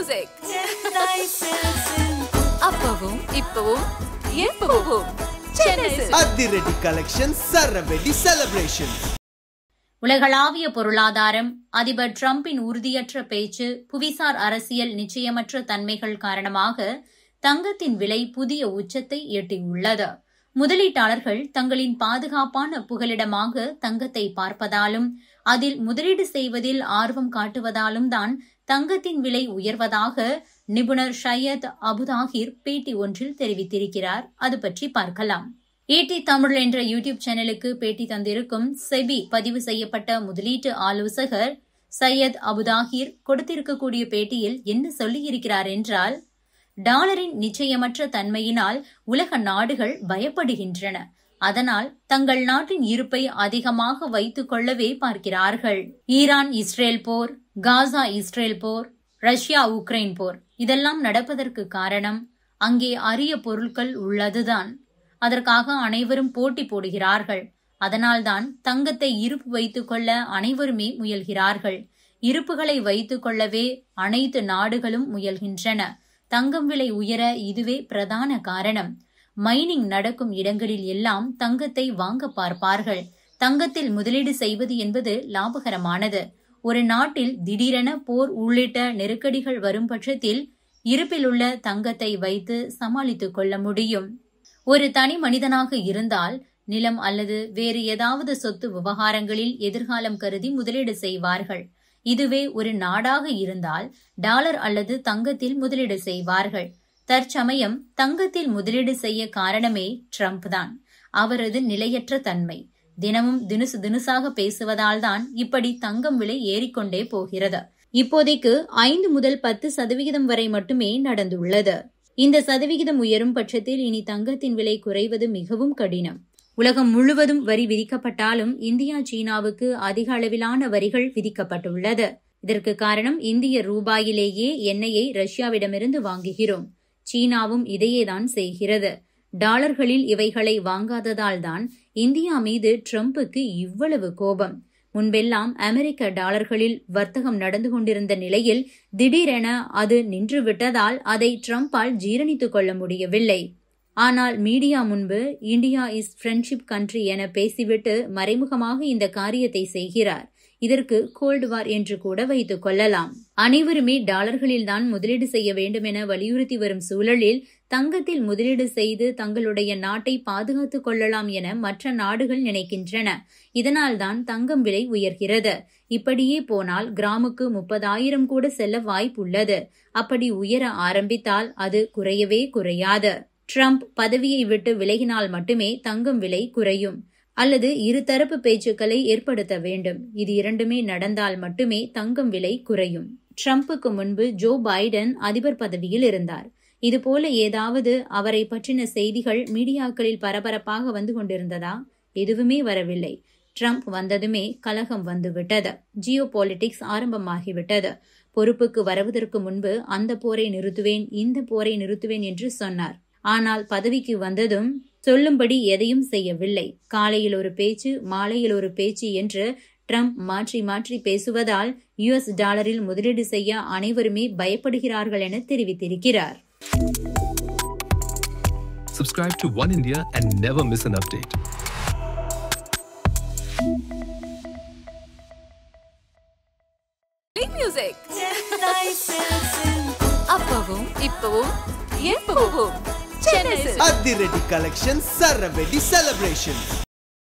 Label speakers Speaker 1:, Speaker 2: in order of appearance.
Speaker 1: music. அப்பவும் இப்பவும் எப்பவும் சென்னை
Speaker 2: அதிரடி கலெக்ஷன் சரவெடி செலிப்ரேஷன்.
Speaker 3: உலகளாவிய பொருளாதாரம், அதிபர் டிரம்பின் உறுதியற்ற பேச்சு, புவிசார் அரசியல் நிச்சயமற்ற தன்மைகள் காரணமாக தங்கத்தின் விலை புதிய உச்சத்தை எட்டியுள்ளது. முதலீட்டாளர்கள் தங்களின் பாதுகாப்பான புகலிடமாக தங்கத்தை பார்ப்பதாலும் அதில் முதலீடு செய்வதில் ஆர்வம் காட்டுவதாலும் தான் தங்கத்தின் விலை உயர்வதாக நிபுணர் ஷையத் அபுதாஹிர் பேட்டி ஒன்றில் தெரிவித்திருக்கிறார். அது பற்றி பார்க்கலாம். ஈடி தமிழ் என்ற யூடியூப் சேனலுக்கு பேட்டி தந்திருக்கும் செபி பதிவு செய்யப்பட்ட முதலீட்டு ஆலோசகர் சையத் அபுதாஹிர் கொடுத்திருக்கக்கூடிய பேட்டியில் என்ன சொல்லியிருக்கிறார் என்றால், டாலரின் நிச்சயமற்ற தன்மையினால் உலக நாடுகள் பயப்படுகின்றன. அதனால் தங்கள் நாட்டின் இருப்பை அதிகமாக வைத்துக் கொள்ளவே பார்க்கிறார்கள். ஈரான் இஸ்ரேல் போர், காசா இஸ்ரேல் போர், ரஷ்யா உக்ரைன் போர் இதெல்லாம் நடப்பதற்கு காரணம் அங்கே அரிய பொருட்கள் உள்ளதுதான். அதற்காக அனைவரும் போட்டி போடுகிறார்கள். அதனால்தான் தங்கத்தை இருப்பு வைத்துக் கொள்ள அனைவருமே முயல்கிறார்கள். இருப்புகளை வைத்துக் கொள்ளவே அனைத்து நாடுகளும் முயல்கின்றன. தங்கம் விலை உயர இதுவே பிரதான காரணம். மைனிங் நடக்கும் இடங்களில் எல்லாம் தங்கத்தை வாங்க பார்ப்பார்கள். தங்கத்தில் முதலீடு செய்வது என்பது லாபகரமானது. ஒரு நாட்டில் திடீரென போர் உள்ளிட்ட நெருக்கடிகள் வரும் பட்சத்தில் இருப்பில் உள்ள தங்கத்தை வைத்து சமாளித்துக் கொள்ள முடியும். ஒரு தனி மனிதனாக இருந்தால் நிலம் அல்லது வேறு ஏதாவது சொத்து விவகாரங்களில் எதிர்காலம் கருதி முதலீடு செய்வார்கள். இதுவே ஒரு நாடாக இருந்தால் டாலர் அல்லது தங்கத்தில் முதலீடு செய்வார்கள். தற்சமயம் தங்கத்தில் முதலீடு செய்ய காரணமே ட்ரம்ப் தான். அவரது நிலையற்ற தன்மை. தினமும் தினுசாக பேசுவதால் தான் இப்படி தங்கம் விலை ஏறிக்கொண்டே போகிறது. இப்போதைக்கு 5 முதல் 10% வரை மட்டுமே நடந்துள்ளது. இந்த சதவிகிதம் உயரும் பட்சத்தில் இனி தங்கத்தின் விலை குறைவது மிகவும் கடினம். உலகம் முழுவதும் வரி விதிக்கப்பட்டாலும் இந்தியா சீனாவுக்கு அதிக அளவிலான வரிகள் விதிக்கப்பட்டுள்ளது. இதற்கு காரணம் இந்திய ரூபாயிலேயே எண்ணெயை ரஷ்யாவிடமிருந்து வாங்குகிறோம். சீனாவும் இதையேதான் செய்கிறது. டாலர்களில் இவைகளை வாங்காததால் தான் இந்தியா மீது ட்ரம்புக்கு இவ்வளவு கோபம். முன்பெல்லாம் அமெரிக்க டாலர்களில் வர்த்தகம் நடந்து கொண்டிருந்த நிலையில் திடீரென அது நின்றுவிட்டதால் அதை ட்ரம்பால் ஜீரணித்துக் கொள்ள முடியவில்லை. ஆனால் மீடியா முன்பு இந்தியா இஸ் ஃப்ரெண்ட்ஷிப் கண்ட்ரி என பேசிவிட்டு மறைமுகமாக இந்த காரியத்தை செய்கிறார். இதற்கு கோல்டு வார் என்று கூட வைத்துக் கொள்ளலாம். அனைவருமே டாலர்களில் தான் முதலீடு செய்ய வேண்டும் என வலியுறுத்தி வரும் சூழலில் தங்கத்தில் முதலீடு செய்து தங்களுடைய நாட்டை பாதுகாத்துக் கொள்ளலாம் என மற்ற நாடுகள் நினைக்கின்றன. இதனால்தான் தங்கம் விலை உயர்கிறது. இப்படியே போனால் கிராமுக்கு 30,000 கூட செல்ல வாய்ப்புள்ளது. அப்படி உயர ஆரம்பித்தால் அது குறையவே குறையாது. ட்ரம்ப் பதவியை விட்டு விலகினால் மட்டுமே தங்கம் விலை குறையும். அல்லது இருதரப்பு பேச்சுக்களை ஏற்படுத்த வேண்டும். இது இரண்டுமே நடந்தால் மட்டுமே தங்கம் விலை குறையும். ட்ரம்புக்கு முன்பு ஜோ பைடன் அதிபர் பதவியில் இருந்தார். இதுபோல ஏதாவது அவரை பற்றின செய்திகள் மீடியாக்களில் பரபரப்பாக வந்து கொண்டிருந்ததா? எதுவுமே வரவில்லை. ட்ரம்ப் வந்ததுமே கலகம் வந்துவிட்டது. ஜியோ பாலிடிக்ஸ் ஆரம்பமாகிவிட்டது. பொறுப்புக்கு வருவதற்கு முன்பு அந்த போரை நிறுத்துவேன், இந்த போரை நிறுத்துவேன் என்று சொன்னார். ஆனால் பதவிக்கு வந்ததும் சொல்லும்படி எதையும் செய்யவில்லை. காலையில் ஒரு பேச்சு, மாலையில் ஒரு பேச்சு என்று ட்ரம்ப் மாற்றி மாற்றி பேசுவதால் US டாலரில் முதலீடு செய்ய அனைவருமே பயப்படுகிறார்கள் என தெரிவித்திருக்கிறார்.
Speaker 4: Subscribe to One India and never miss an update.
Speaker 1: music. அப்பவும் இப்பவும் எப்பவும் சென்னை
Speaker 2: அதிரடி கலெக்ஷன் சரவெடி செலிப்ரேஷன்.